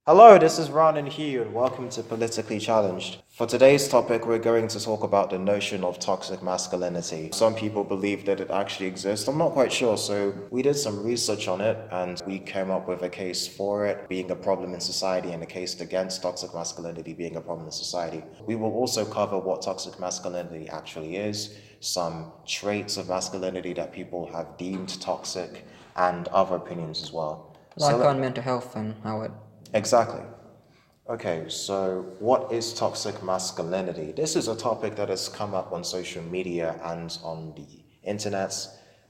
Hello, this is Ron and Hugh, and welcome to Politically Challenged. For today's topic, we're going to talk about the notion of toxic masculinity. Some people believe that it actually exists. I'm not quite sure, so we did some research on it, and we came up with a case for it being a problem in society and a case against toxic masculinity being a problem in society. We will also cover what toxic masculinity actually is, some traits of masculinity that people have deemed toxic, and other opinions as well. Like on mental health and how it... Exactly. Okay, so what is toxic masculinity? This is a topic that has come up on social media and on the internet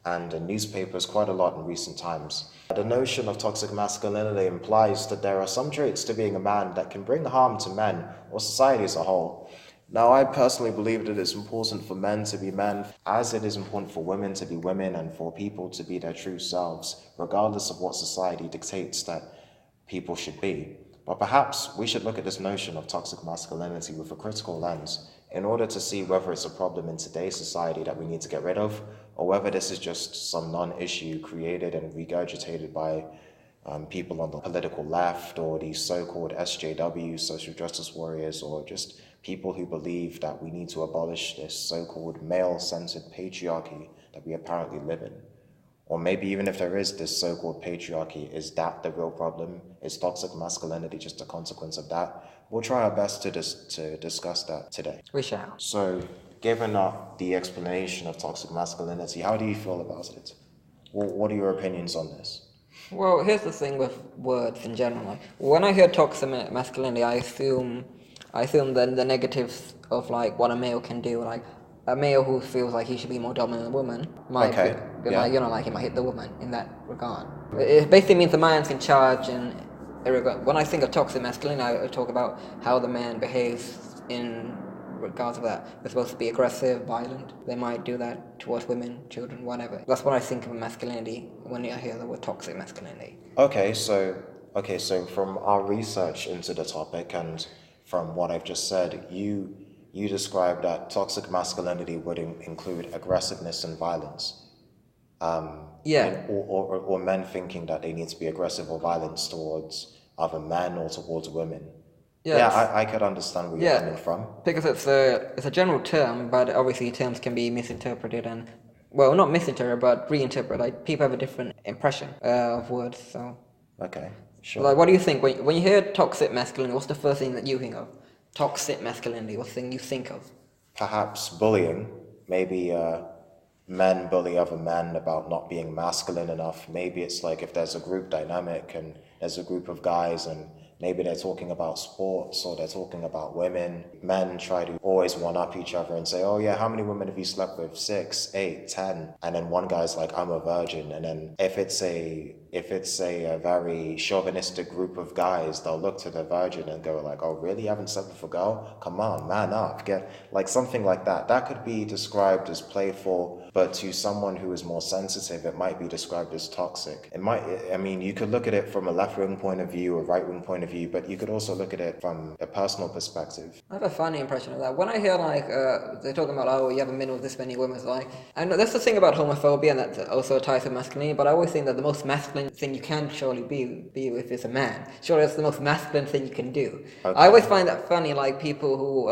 and in newspapers quite a lot in recent times. The notion of toxic masculinity implies that there are some traits to being a man that can bring harm to men or society as a whole. Now, I personally believe that it's important for men to be men, as it is important for women to be women and for people to be their true selves, regardless of what society dictates that people should be. But perhaps we should look at this notion of toxic masculinity with a critical lens in order to see whether it's a problem in today's society that we need to get rid of, or whether this is just some non-issue created and regurgitated by people on the political left, or these so-called SJWs, social justice warriors, or just people who believe that we need to abolish this so-called male-centered patriarchy that we apparently live in. Or maybe even if there is this so-called patriarchy, is that the real problem? Is toxic masculinity just a consequence of that? We'll try our best to discuss that today. We shall. So, given the explanation of toxic masculinity, how do you feel about it? What are your opinions on this? Well, here's the thing with words in general. Like, when I hear toxic masculinity, I assume the negatives of like what a male can do. Like a male who feels like he should be more dominant than a woman might, he might hit the woman in that regard. It basically means the man's in charge, and when I think of toxic masculinity, I talk about how the man behaves in regards of that. They're supposed to be aggressive, violent. They might do that towards women, children, whatever. That's what I think of masculinity when I hear the word toxic masculinity. Okay, so from our research into the topic and from what I've just said, you described that toxic masculinity would include aggressiveness and violence. Or men thinking that they need to be aggressive or violent towards other men or towards women. Yes. Yeah, I could understand where you're coming from. Because it's a general term, but obviously terms can be misinterpreted and, well, not misinterpreted, but reinterpreted. Like, people have a different impression of words, so... Okay, sure. Like, what do you think? When you hear toxic masculinity, what's the first thing that you think of? Toxic masculinity, what's the thing you think of? Perhaps bullying. Maybe men bully other men about not being masculine enough. Maybe it's like if there's a group dynamic and there's a group of guys and maybe they're talking about sports or they're talking about women. Men try to always one-up each other and say, oh yeah, how many women have you slept with? 6, 8, 10. And then one guy's like, I'm a virgin. And then if it's a very chauvinistic group of guys, they'll look to the virgin and go like, oh really, you haven't slept with a girl? Come on, man up. Get like something like that. That could be described as playful, but to someone who is more sensitive, it might be described as toxic. You could look at it from a left-wing point of view, a right-wing point of view, but you could also look at it from a personal perspective. I have a funny impression of that. When I hear they're talking about, oh, you haven't been with this many women, it's like, and that's the thing about homophobia, and that's also ties to masculinity, but I always think that the most masculine thing you can surely be with is a man. Surely that's the most masculine thing you can do. Okay. I always find that funny, like people who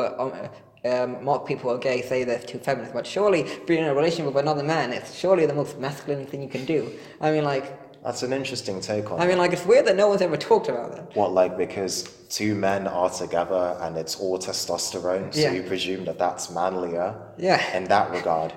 mock people who are gay say they're too feminist, but surely being in a relationship with another man, it's surely the most masculine thing you can do. I mean, like... That's an interesting take on it. I mean, like, it's weird that no one's ever talked about that. What, like, because two men are together and it's all testosterone, so you presume that that's manlier? Yeah. In that regard.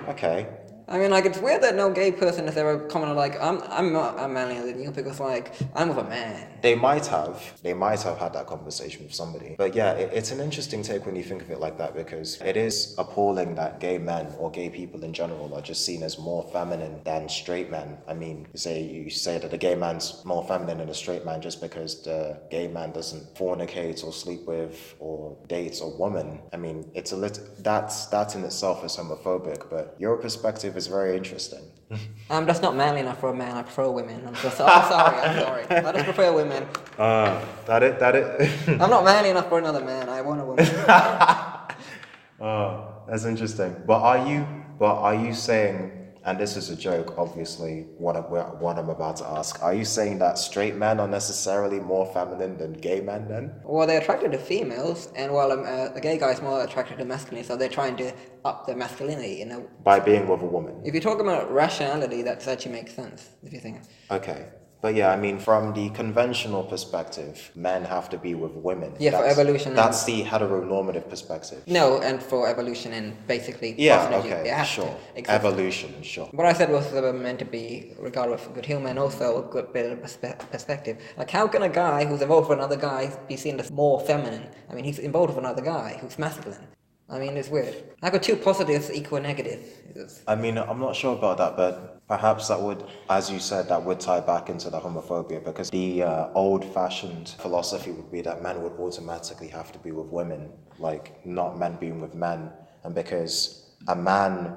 Okay. I mean, like, it's weird that no gay person has ever commented like, I'm not manlier than you, because, like, I'm with a man. They might have had that conversation with somebody. But yeah, it's an interesting take when you think of it like that, because it is appalling that gay men or gay people in general are just seen as more feminine than straight men. I mean, you say that a gay man's more feminine than a straight man just because the gay man doesn't fornicate or sleep with or date a woman. I mean, that in itself is homophobic, but your perspective is very interesting. That's not manly enough for a man. I prefer women. I'm sorry. I just prefer women. That it. I'm not manly enough for another man. I want a woman. That's interesting. But are you saying and this is a joke, obviously, what I'm about to ask. Are you saying that straight men are necessarily more feminine than gay men then? Well, they're attracted to females, and while a gay guy is more attracted to masculinity, so they're trying to up their masculinity, you know. By being with a woman? If you talk about rationality, that actually makes sense, if you think. Okay. But yeah, I mean, from the conventional perspective, men have to be with women. Yeah, for evolution. That's the heteronormative perspective. No, and for evolution and basically... Yeah, personality, okay, it has sure. to exist. Evolution, sure. What I said was they were meant to be regarded with good humor and also a good bit of perspective. Like, how can a guy who's involved with another guy be seen as more feminine? I mean, he's involved with another guy who's masculine. I mean, it's weird. How could two positives equal a negative? I mean, I'm not sure about that, but perhaps that would, as you said, that would tie back into the homophobia, because the old-fashioned philosophy would be that men would automatically have to be with women, like not men being with men. And because a man,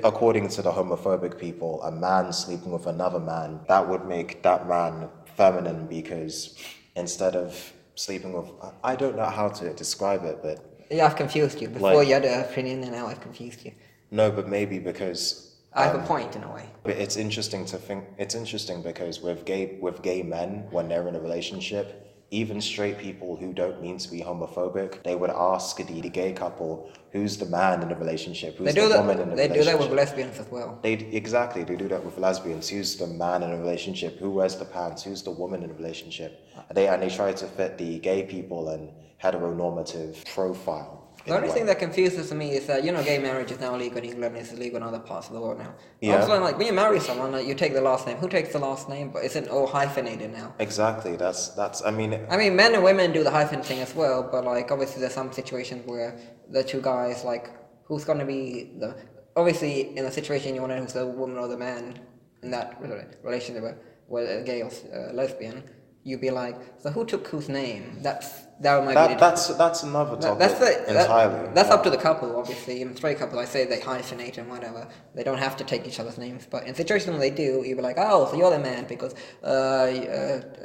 according to the homophobic people, a man sleeping with another man, that would make that man feminine, because instead of sleeping with, I don't know how to describe it, but... Yeah, I've confused you. Before you had an opinion, and now I've confused you. No, but maybe because... I have a point, in a way. But it's interesting to think... It's interesting because with gay men, when they're in a relationship, even straight people who don't mean to be homophobic, they would ask the gay couple, who's the man in the relationship, who's the woman in the relationship. They do that with lesbians as well. Exactly, they do that with lesbians. Who's the man in a relationship? Who wears the pants? Who's the woman in a relationship? And they try to fit the gay people and heteronormative profile. The only thing that confuses me is that, you know, gay marriage is now legal in England, it's illegal in other parts of the world now. Yeah. Also, like, when you marry someone, like, you take the last name. Who takes the last name? But it's all hyphenated now. Exactly, that's, I mean, men and women do the hyphen thing as well, but, like, obviously there's some situations where the two guys, like, who's gonna be the... Obviously, in a situation you want to know who's the woman or the man in that relationship, whether a gay or lesbian, you'd be like, so who took whose name? That's another topic entirely. That's up to the couple, obviously. In straight couple, I say they hyphenate and whatever. They don't have to take each other's names. But in situations when they do, you'd be like, oh, so you're the man because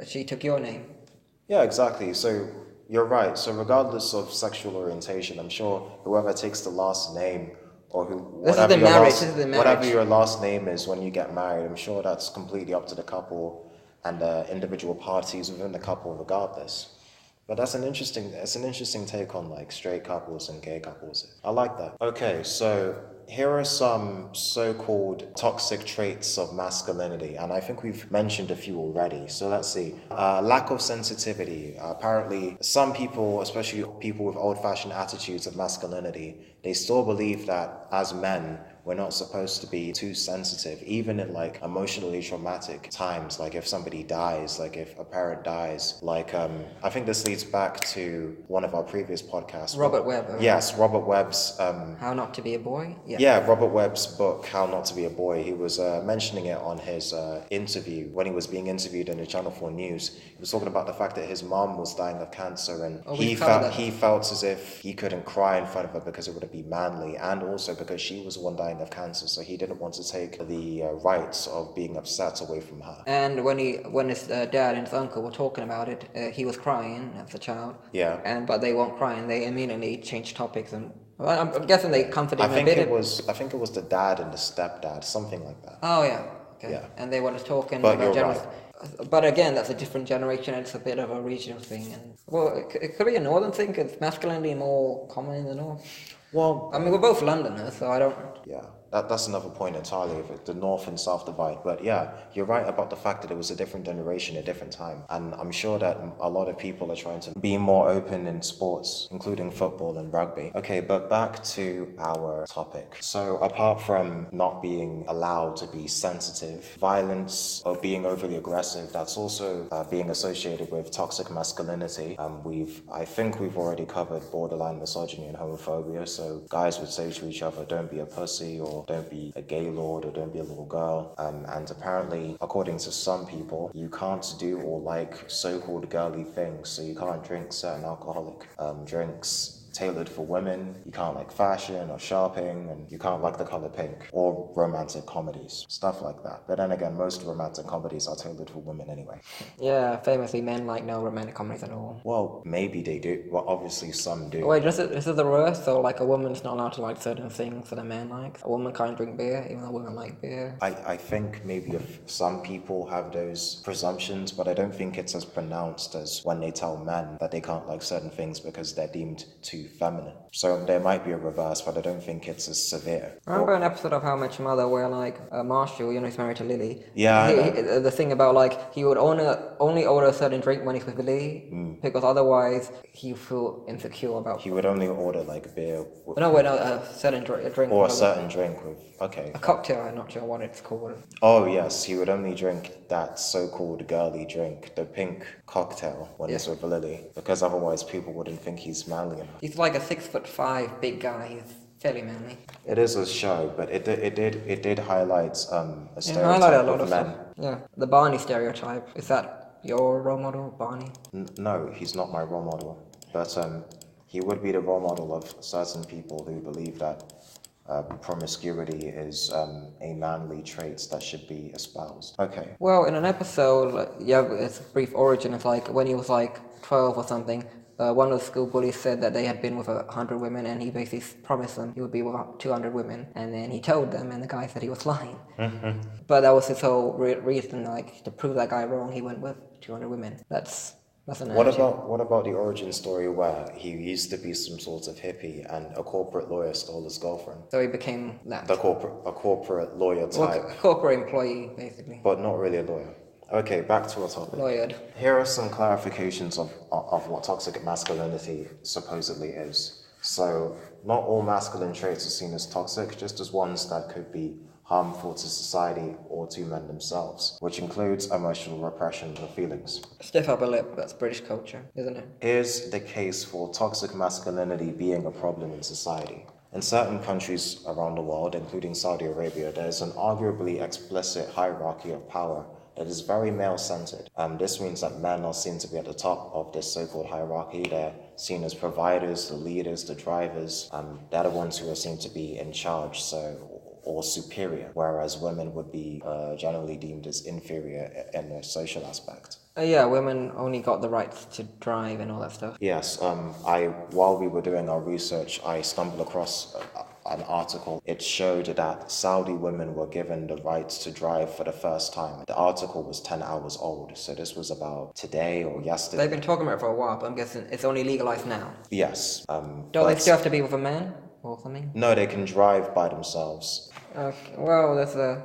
she took your name. Yeah, exactly. So you're right. So regardless of sexual orientation, I'm sure whoever takes the last name or whatever your last name is when you get married, I'm sure that's completely up to the couple and individual parties within the couple regardless. But that's an interesting take on like straight couples and gay couples. I like that. Okay, so here are some so-called toxic traits of masculinity, and I think we've mentioned a few already. So let's see. Lack of sensitivity. Apparently, some people, especially people with old-fashioned attitudes of masculinity, they still believe that as men, we're not supposed to be too sensitive, even in like emotionally traumatic times, like if somebody dies, like if a parent dies, like I think this leads back to one of our previous podcasts. Robert Webb. Yes, Robert Webb's... How Not to Be a Boy? Yeah, Robert Webb's book, How Not to Be a Boy. He was mentioning it on his interview, when he was being interviewed in the Channel 4 News. He was talking about the fact that his mom was dying of cancer, and he felt as if he couldn't cry in front of her because it would be manly, and also because she was the one dying of cancer, so he didn't want to take the rights of being upset away from her. And when his dad and his uncle were talking about it, he was crying as a child. Yeah. But they weren't crying. They immediately changed topics, and I'm guessing they comforted him a bit. I think it was the dad and the stepdad, something like that. Oh yeah. Okay. Yeah. And they were just talking but about you're right. But again, that's a different generation, and it's a bit of a regional thing. And well, it could be a northern thing, because masculinity more common in the north. Well, I mean, we're both Londoners, so I don't... Yeah, that's another point entirely of it, the North and South divide. But yeah, you're right about the fact that it was a different generation, a different time. And I'm sure that a lot of people are trying to be more open in sports, including football and rugby. Okay, but back to our topic. So apart from not being allowed to be sensitive, violence or being overly aggressive, that's also being associated with toxic masculinity. I think we've already covered borderline misogyny and homophobia. So guys would say to each other, don't be a pussy, or don't be a gay lord, or don't be a little girl. And apparently, according to some people, you can't do or like so-called girly things. So you can't drink certain alcoholic drinks tailored for women. You can't like fashion or shopping, and you can't like the color pink or romantic comedies, stuff like that. But then again, most romantic comedies are tailored for women anyway. Yeah, famously, men like no romantic comedies at all. Well, maybe they do. Well, obviously some do. Wait, this is the reverse? So, like, a woman's not allowed to like certain things that a man likes? A woman can't drink beer, even though women like beer? I think maybe if some people have those presumptions, but I don't think it's as pronounced as when they tell men that they can't like certain things because they're deemed too feminine. So there might be a reverse, but I don't think it's as severe. I remember an episode of How I Met Your Mother where, like, Marshall, you know, he's married to Lily. Yeah, the thing about, like, he would only order a certain drink when he's with Lily, because otherwise he would feel insecure about. He would only order like beer. A certain drink. Or a certain drink with, okay. A cocktail, I'm not sure what it's called. Oh yes, he would only drink that so-called girly drink, the pink cocktail, when he's with Lily, because otherwise people wouldn't think he's manly enough. He's like a 6'5" big guy. He's fairly manly. It is a show, but it did highlight a stereotype highlighted a lot of of men. stuff. Yeah, the Barney stereotype. Is that your role model, Barney? No, he's not my role model, but he would be the role model of certain people who believe that promiscuity is a manly trait that should be espoused. Okay. Well, in an episode, it's a brief origin. It's like when he was like 12 or something, one of the school bullies said that they had been with 100 women, and he basically promised them he would be with 200 women, and then he told them, and the guy said he was lying. But that was his whole reason, like, to prove that guy wrong, he went with 200 women. That's an What about the origin story where he used to be some sort of hippie and a corporate lawyer stole his girlfriend? So he became that. A corporate lawyer type. Well, a corporate employee, basically. But not really a lawyer. Okay, back to our topic. Lawyered. Here are some clarifications of what toxic masculinity supposedly is. So, not all masculine traits are seen as toxic, just as ones that could be harmful to society or to men themselves, which includes emotional repression of feelings. Stiff upper lip, that's British culture, isn't it? Here's the case for toxic masculinity being a problem in society. In certain countries around the world, including Saudi Arabia, there is an arguably explicit hierarchy of power that is very male-centered. This means that men are seen to be at the top of this so-called hierarchy. They're seen as providers, the leaders, the drivers. They're the ones who are seen to be in charge, or superior, whereas women would be generally deemed as inferior in a social aspect. Yeah, women only got the rights to drive and all that stuff. Yes, while we were doing our research, I stumbled across an article. It showed that Saudi women were given the rights to drive for the first time. The article was 10 hours old, so this was about today or yesterday. They've been talking about it for a while, but I'm guessing it's only legalized now. Yes. Don't they still have to be with a man or something? No, they can drive by themselves. Okay. Well,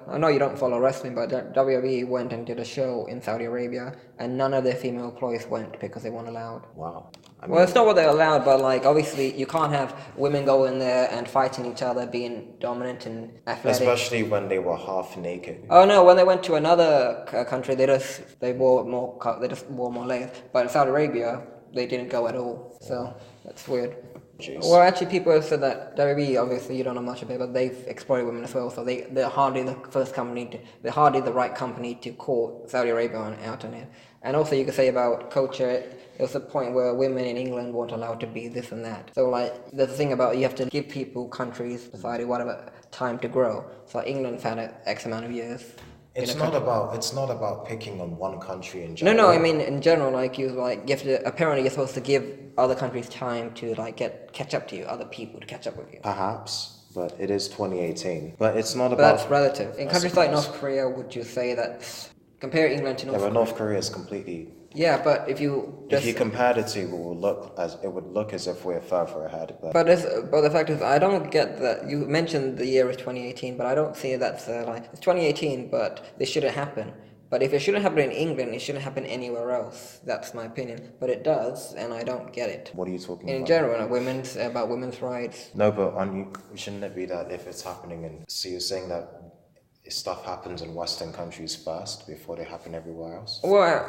I know you don't follow wrestling, but WWE went and did a show in Saudi Arabia, and none of their female employees went because they weren't allowed. Wow. Well, it's not what they're allowed, but like obviously you can't have women go in there and fighting each other, being dominant and athletic. Especially when they were half naked. Oh no! When they went to another country, they just wore more layers. But in Saudi Arabia, they didn't go at all. So that's weird. Jeez. Well, actually, people have said that WWE, obviously, you don't know much about it, but they've exploited women as well. So they're hardly the first company. They're hardly the right company to call Saudi Arabia out on it. And also, you could say about culture. There was a point where women in England weren't allowed to be this and that. So, like, there's a thing about you have to give people, countries, society, whatever, time to grow. So England's had X amount of years. It's not about picking on one country in general. No, I mean in general, apparently you're supposed to give other countries time to catch up to you, other people to catch up with you. Perhaps, but it is 2018. But it's not about. But that's relative. In countries like North Korea, would you say that compare England to North Korea? Yeah, but North Korea is completely. Yeah, but if you compared it to, it would look as if we're further ahead. But the fact is, I don't get that. You mentioned the year is 2018, but I don't see that's it's 2018, but this shouldn't happen. But if it shouldn't happen in England, it shouldn't happen anywhere else. That's my opinion. But it does, and I don't get it. What are you talking about? In general, about women's rights. No, but shouldn't it be that if it's happening so you're saying that stuff happens in Western countries first before they happen everywhere else? Well,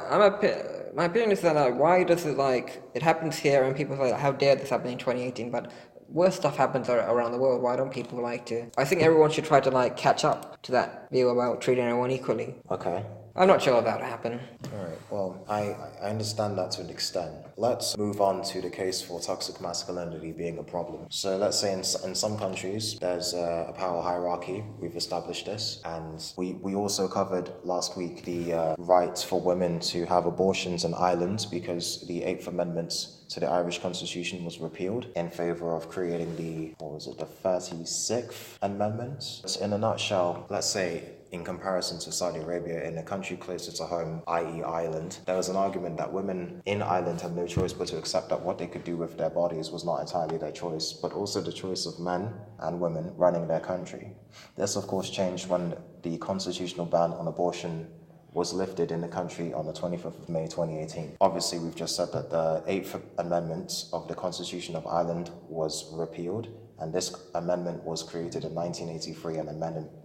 my opinion is that why does it happens here and people say, how dare this happen in 2018, but worse stuff happens around the world. Why don't people I think everyone should try to catch up to that view about treating everyone equally. Okay. I'm not sure that'll happen. Alright, well, I understand that to an extent. Let's move on to the case for toxic masculinity being a problem. So let's say in some countries, there's a power hierarchy. We've established this. And we also covered last week the right for women to have abortions in Ireland because the 8th Amendment to the Irish Constitution was repealed in favor of creating the 36th Amendment. In a nutshell, let's say in comparison to Saudi Arabia, in a country closer to home, i.e. Ireland, there was an argument that women in Ireland had no choice but to accept that what they could do with their bodies was not entirely their choice, but also the choice of men and women running their country. This, of course, changed when the constitutional ban on abortion was lifted in the country on the 25th of May 2018. Obviously, we've just said that the 8th Amendment of the Constitution of Ireland was repealed, and this amendment was created in 1983 and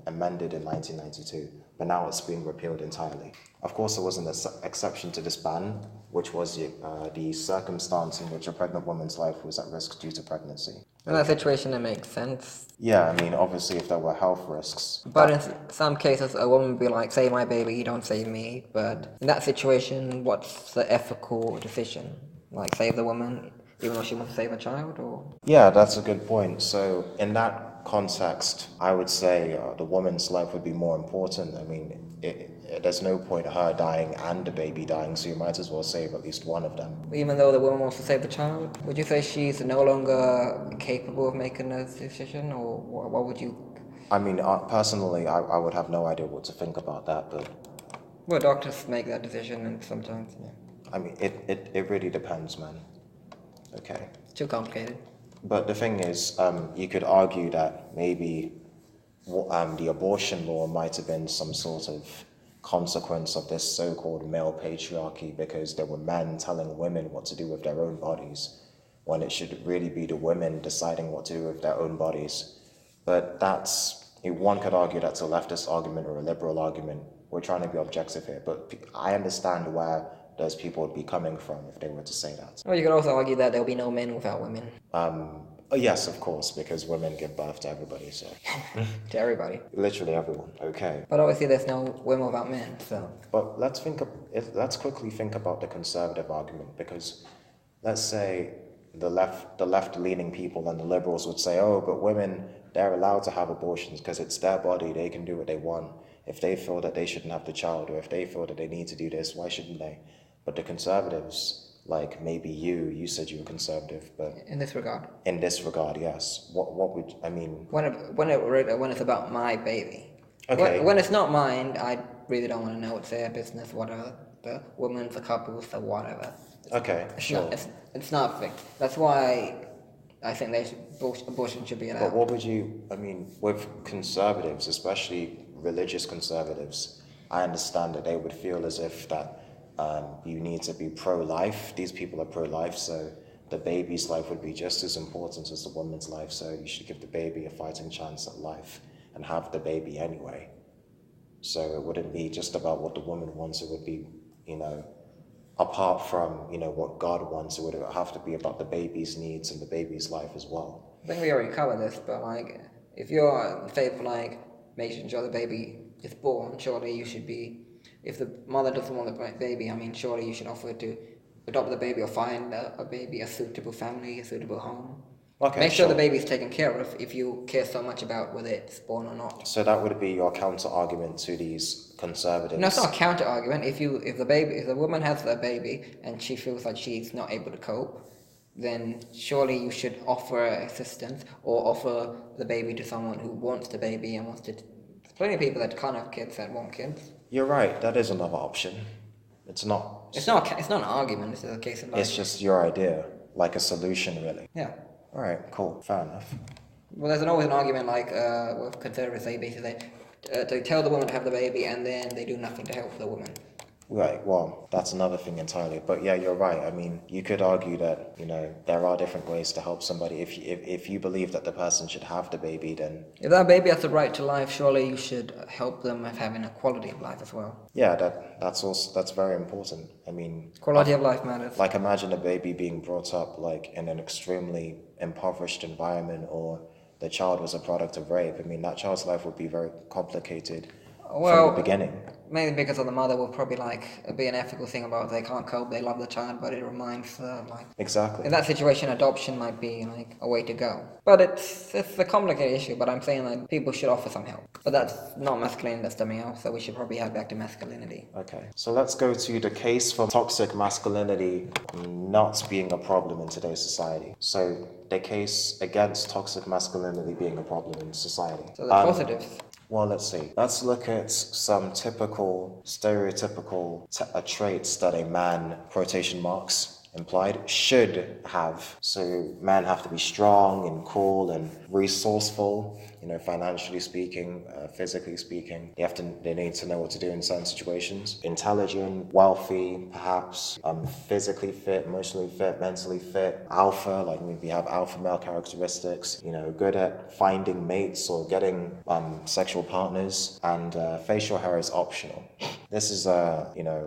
amended in 1992, but now it's been repealed entirely. Of course, there was an exception to this ban, which was the circumstance in which a pregnant woman's life was at risk due to pregnancy. In that situation, it makes sense. Yeah, I mean, obviously, if there were health risks. But in some cases, a woman would be like, save my baby, you don't save me. But in that situation, what's the ethical decision? Like, save the woman, even though she wants to save a child, or? Yeah, that's a good point. So in that context, I would say the woman's life would be more important. I mean, there's no point her dying and the baby dying, so you might as well save at least one of them. Even though the woman wants to save the child, would you say she's no longer capable of making a decision, or what would you? I mean, personally, I would have no idea what to think about that, but... Well, doctors make that decision, and sometimes, yeah. I mean, it really depends, man. Okay. It's too complicated. But the thing is, you could argue that maybe the abortion law might have been some sort of consequence of this so-called male patriarchy, because there were men telling women what to do with their own bodies, when it should really be the women deciding what to do with their own bodies. But one could argue that's a leftist argument or a liberal argument. We're trying to be objective here, but I understand where those people would be coming from if they were to say that. Well, you could also argue that there'll be no men without women. Yes, of course, because women give birth to everybody, so... To everybody. Literally everyone, okay. But obviously there's no women without men, so... But let's quickly think about the conservative argument, because let's say the left-leaning people and the liberals would say, oh, but women, they're allowed to have abortions because it's their body, they can do what they want. If they feel that they shouldn't have the child, or if they feel that they need to do this, why shouldn't they? But the conservatives... Like maybe you said you were conservative, but in this regard. In this regard, yes. What would I mean? When it's about my baby. Okay. When it's not mine, I really don't want to know. It's their business, whatever. The woman's a couple, so whatever. Okay. Sure. It's not fixed. That's why I think abortion should be allowed. But what would you? I mean, with conservatives, especially religious conservatives, I understand that they would feel as if that. You need to be pro-life. These people are pro-life, so the baby's life would be just as important as the woman's life, so you should give the baby a fighting chance at life and have the baby anyway. So it wouldn't be just about what the woman wants, it would be, apart from, what God wants, it would have to be about the baby's needs and the baby's life as well. I think we already covered this, but if you're in favor of making sure the baby is born, surely you should be. If the mother doesn't want the baby, surely you should offer to adopt the baby or find a baby, a suitable family, a suitable home. Okay, Make sure the baby is taken care of if you care so much about whether it's born or not. So that would be your counter-argument to these conservatives? No, it's not a counter-argument. If the woman has a baby and she feels like she's not able to cope, then surely you should offer assistance or offer the baby to someone who wants the baby and wants to... There's plenty of people that can't have kids that want kids. You're right, that is another option. It's not an argument, it's a case of It's just your idea, like a solution, really. Yeah. Alright, cool, fair enough. Well, there's always an argument with conservatives, they basically they tell the woman to have the baby and then they do nothing to help the woman. Right, well, that's another thing entirely. But yeah, you're right. I mean, you could argue that, there are different ways to help somebody. If you believe that the person should have the baby, then... If that baby has the right to life, surely you should help them with having a quality of life as well. Yeah, that's very important. I mean... Quality of life matters. Like, imagine a baby being brought up, in an extremely impoverished environment, or the child was a product of rape. I mean, that child's life would be very complicated from the beginning. Mainly because of the mother will probably be an ethical thing about they can't cope, they love the child, but it reminds Exactly. in that situation adoption might be a way to go. But it's a complicated issue, but I'm saying people should offer some help. But that's not masculinity, that's the male, so we should probably head back to masculinity. Okay, so let's go to the case for toxic masculinity not being a problem in today's society. So the case against toxic masculinity being a problem in society. So the positives. Well, let's see. Let's look at some typical, stereotypical traits that a man, quotation marks, implied, should have. So men have to be strong and cool and resourceful, financially speaking, physically speaking. They need to know what to do in certain situations. Intelligent, wealthy, perhaps, physically fit, emotionally fit, mentally fit, alpha, like maybe have alpha male characteristics, good at finding mates or getting sexual partners, and facial hair is optional. This is,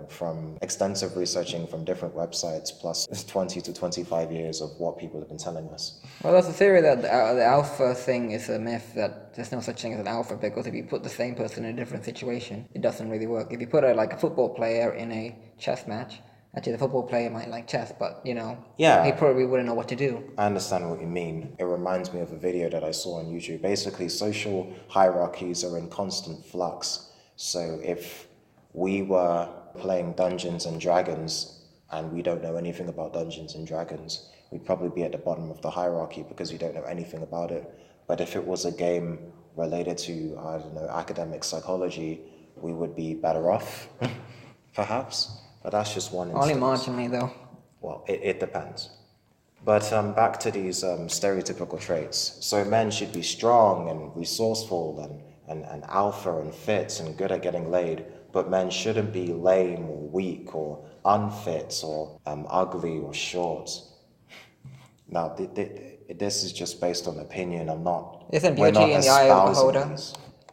from extensive researching from different websites, plus 20 to 25 years of what people have been telling us. Well, there's a theory that the alpha thing is a myth, that there's no such thing as an alpha, because if you put the same person in a different situation, it doesn't really work. If you put a football player in a chess match, actually the football player might like chess, but, he probably wouldn't know what to do. I understand what you mean. It reminds me of a video that I saw on YouTube. Basically, social hierarchies are in constant flux. So if we were playing Dungeons and Dragons and we don't know anything about Dungeons and Dragons, we'd probably be at the bottom of the hierarchy because we don't know anything about it. But if it was a game related to, academic psychology, we would be better off, perhaps. But that's just one instance. Only marginally, though. Well, it depends. But back to these stereotypical traits. So men should be strong and resourceful and alpha and fit and good at getting laid, but men shouldn't be lame or weak or unfit or ugly or short. Now, this is just based on opinion. Isn't beauty in the eye of the beholder?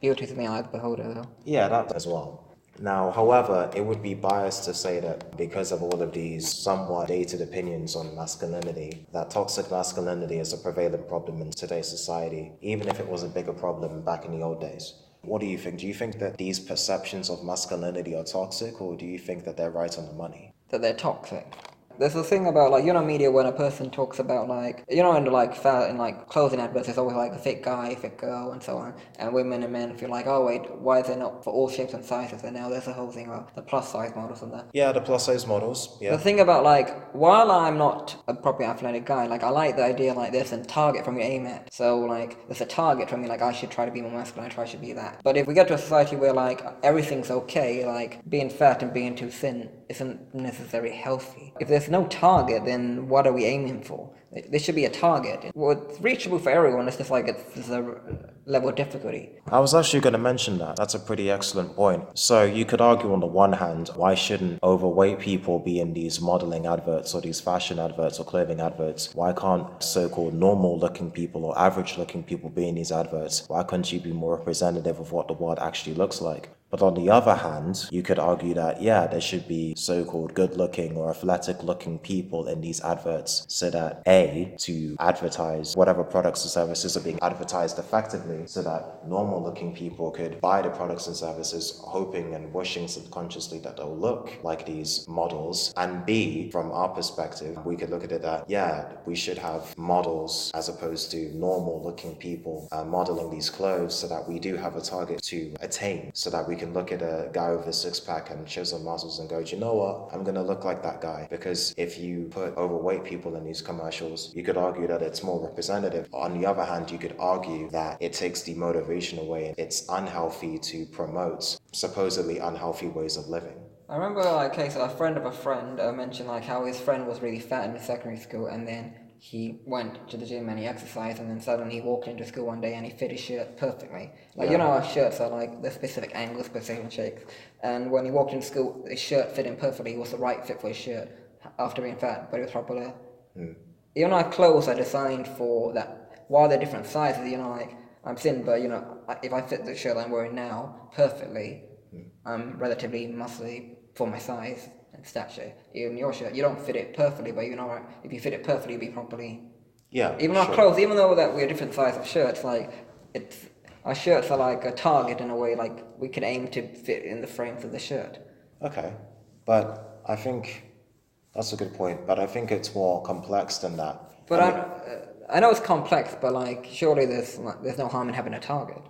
Beauty is in the eye of the beholder, though. Yeah, that as well. Now, however, it would be biased to say that because of all of these somewhat dated opinions on masculinity, that toxic masculinity is a prevalent problem in today's society, even if it was a bigger problem back in the old days. What do you think? Do you think that these perceptions of masculinity are toxic, or do you think that they're right on the money? That they're toxic. There's a thing about media, when a person talks about in clothing adverts, there's always a fit guy, fit girl, and so on. And women and men feel oh wait, why is there not for all shapes and sizes? And now there's a whole thing about the plus size models and that. Yeah, the plus size models. Yeah. The thing about while I'm not a properly athletic guy, I like the idea there's a target from you aim at. So there's a target from me, I should try to be more masculine, I should be that. But if we get to a society where everything's okay, being fat and being too thin isn't necessarily healthy. If there's no target, then what are we aiming for? There should be a target. What's reachable for everyone, it's just it's a level of difficulty. I was actually going to mention that. That's a pretty excellent point. So you could argue on the one hand, why shouldn't overweight people be in these modeling adverts or these fashion adverts or clothing adverts? Why can't so-called normal-looking people or average-looking people be in these adverts? Why couldn't you be more representative of what the world actually looks like? But on the other hand, you could argue that, there should be so-called good-looking or athletic-looking people in these adverts so that, A, to advertise whatever products or services are being advertised effectively so that normal-looking people could buy the products and services hoping and wishing subconsciously that they'll look like these models. And B, from our perspective, we could look at it that, we should have models as opposed to normal-looking people modeling these clothes so that we do have a target to attain, so that we can look at a guy with a six-pack and chisel muscles and go, do you know what? I'm going to look like that guy. Because if you put overweight people in these commercials, you could argue that it's more representative. On the other hand, you could argue that it takes the motivation away. It's unhealthy to promote supposedly unhealthy ways of living. I remember a case of a friend of a friend mentioned how his friend was really fat in secondary school, and then he went to the gym and he exercised, and then suddenly he walked into school one day and he fit his shirt perfectly. Our shirts are the specific angles, specific shapes. And when he walked into school, his shirt fit him perfectly. It was the right fit for his shirt after being fat, but it was properly. Our clothes are designed for that. While they're different sizes, I'm thin, but if I fit the shirt I'm wearing now perfectly, I'm relatively muscly for my size and stature. Even your shirt, you don't fit it perfectly, but if you fit it perfectly, you'll be properly. Yeah. Even our clothes, even though that we're different size of shirts, our shirts are like a target in a way, like we could aim to fit in the frames of the shirt. Okay, but I think that's a good point, but I think it's more complex than that. But I know it's complex, but like surely there's no harm in having a target.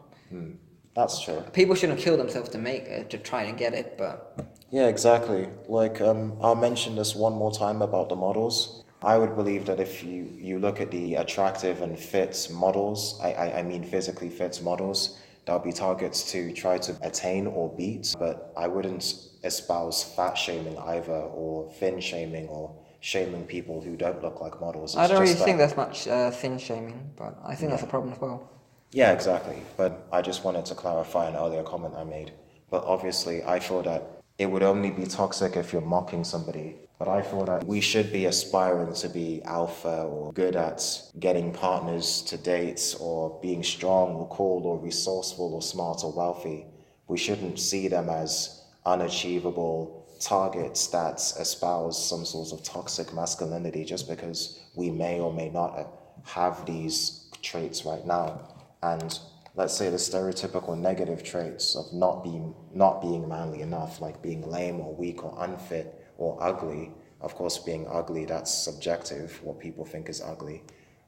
That's true. People shouldn't kill themselves to make it, to try and get it, but Yeah, exactly. Like, I'll mention this one more time about the models. I would believe that if you look at the attractive and fit models, I mean physically fit models, there'll be targets to try to attain or beat, but I wouldn't espouse fat shaming either, or thin shaming, or shaming people who don't look like models. I It's don't really just think that, there's much thin shaming, but I think that's a problem as well. yeah, exactly. But I just wanted to clarify an earlier comment I made. But obviously, I feel that it would only be toxic if you're mocking somebody. But I feel that we should be aspiring to be alpha or good at getting partners to dates or being strong or cool or resourceful or smart or wealthy. We shouldn't see them as unachievable targets that espouse some sort of toxic masculinity just because we may or may not have these traits right now. And let's say the stereotypical negative traits of not being manly enough, like being lame or weak or unfit or ugly. Of course, being ugly, that's subjective, what people think is ugly.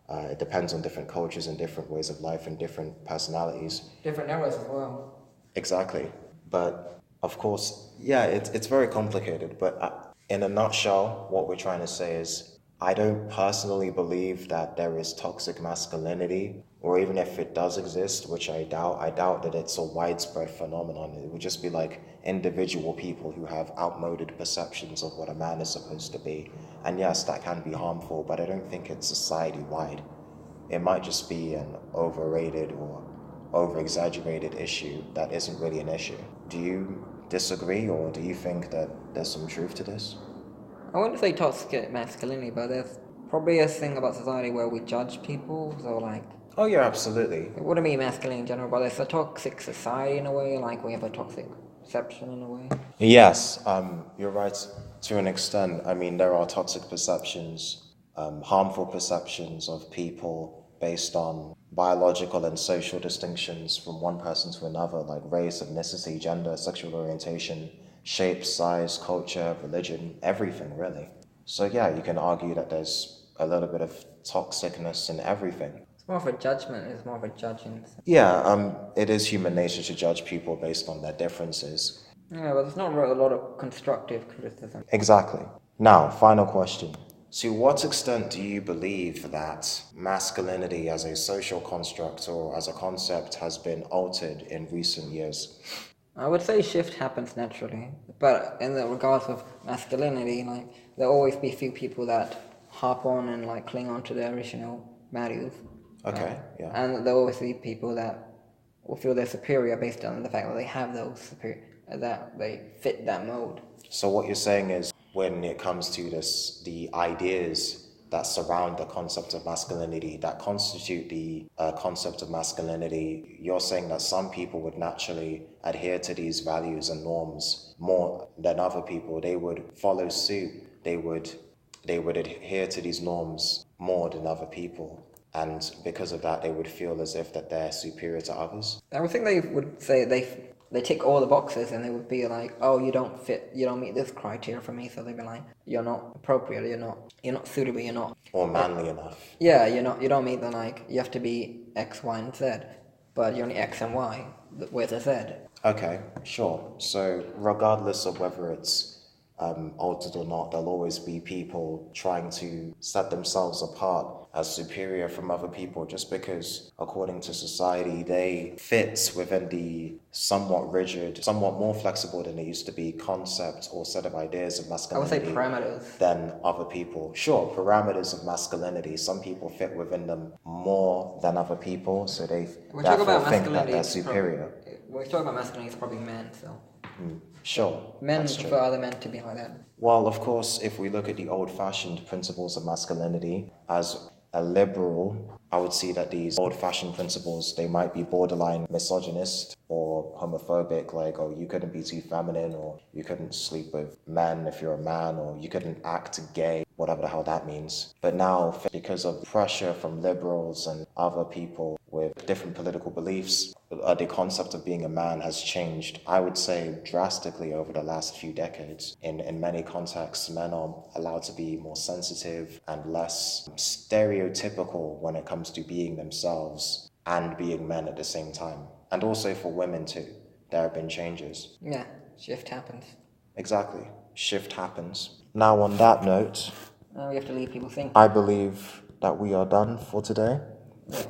It depends on different cultures and different ways of life and different personalities. Different eras as well. Exactly. But of course, yeah, it's very complicated. But in a nutshell, what we're trying to say is, I don't personally believe that there is toxic masculinity, or even if it does exist, which I doubt that it's a widespread phenomenon. It would just be like individual people who have outmoded perceptions of what a man is supposed to be. And yes, that can be harmful, but I don't think it's society-wide. It might just be an overrated or over-exaggerated issue that isn't really an issue. Do you disagree, or do you think that there's some truth to this? I wouldn't say toxic masculinity, but there's probably a thing about society where we judge people, so like, Oh yeah, absolutely. it wouldn't be masculine in general, but it's a toxic society in a way, like we have a toxic perception in a way. Yes, you're right to an extent. I mean, there are toxic perceptions, harmful perceptions of people based on biological and social distinctions from one person to another, like race, ethnicity, gender, sexual orientation, shape, size, culture, religion, everything really. So yeah, you can argue that there's a little bit of toxicness in everything. It's more of a judgment, it's more of a judging. Yeah, it is human nature to judge people based on their differences. Yeah, but there's not a lot of constructive criticism. Exactly. Now, final question. To what extent do you believe that masculinity as a social construct or as a concept has been altered in recent years? I would say shift happens naturally, but in the regards of masculinity, like there'll always be few people that hop on and like cling on to their original values. Okay, yeah. And there'll always be people that will feel they're superior based on the fact that they have those that they fit that mode. So what you're saying is when it comes to this, the ideas that surround the concept of masculinity, that constitute the concept of masculinity, you're saying that some people would naturally adhere to these values and norms more than other people. They would follow suit. They would adhere to these norms more than other people. And because of that, they would feel as if that they're superior to others. I would think they would say they tick all the boxes, and they would be like, oh, you don't meet this criteria for me, so they'd be like, you're not appropriate, you're not suitable, you're not, or manly enough. yeah, you don't meet the, like, you have to be X, Y, and Z, but you're only X and Y, where's the Z? Okay, sure. So regardless of whether it's altered or not, there'll always be people trying to set themselves apart as superior from other people just because, according to society, they fit within the somewhat rigid, somewhat more flexible than they used to be concept or set of ideas of masculinity. I would say parameters. Than other people. Sure, parameters of masculinity. Some people fit within them more than other people, so they therefore think that they're superior. When we talk about masculinity, it's probably men, so. Sure. Men prefer other men to be like that. Well, of course, if we look at the old-fashioned principles of masculinity, as a liberal, I would see that these old-fashioned principles, they might be borderline misogynist or homophobic, like, oh, you couldn't be too feminine, or you couldn't sleep with men if you're a man, or you couldn't act gay. whatever the hell that means. But now, because of pressure from liberals and other people with different political beliefs, the concept of being a man has changed, I would say, drastically over the last few decades. In many contexts, men are allowed to be more sensitive and less stereotypical when it comes to being themselves and being men at the same time. And also for women too, there have been changes. Yeah, shift happens. Exactly, shift happens. Now on that note, we have to leave people thinking. I believe that we are done for today. Yeah.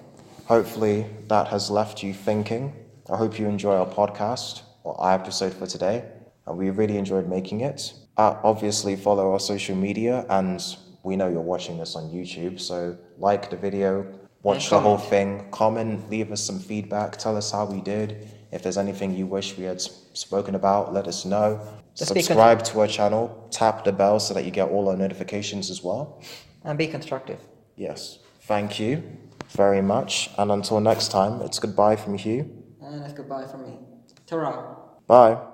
Hopefully that has left you thinking. I hope you enjoy our podcast or our episode for today, and we really enjoyed making it. Obviously follow our social media, and we know you're watching this on YouTube, so like the video, watch the whole thing, comment, leave us some feedback, tell us how we did. If there's anything you wish we had spoken about, let us know. Subscribe to our channel, tap the bell so that you get all our notifications as well. And be constructive. Yes. Thank you very much. And until next time, it's goodbye from Hugh. And it's goodbye from me. Ta-ra. Bye.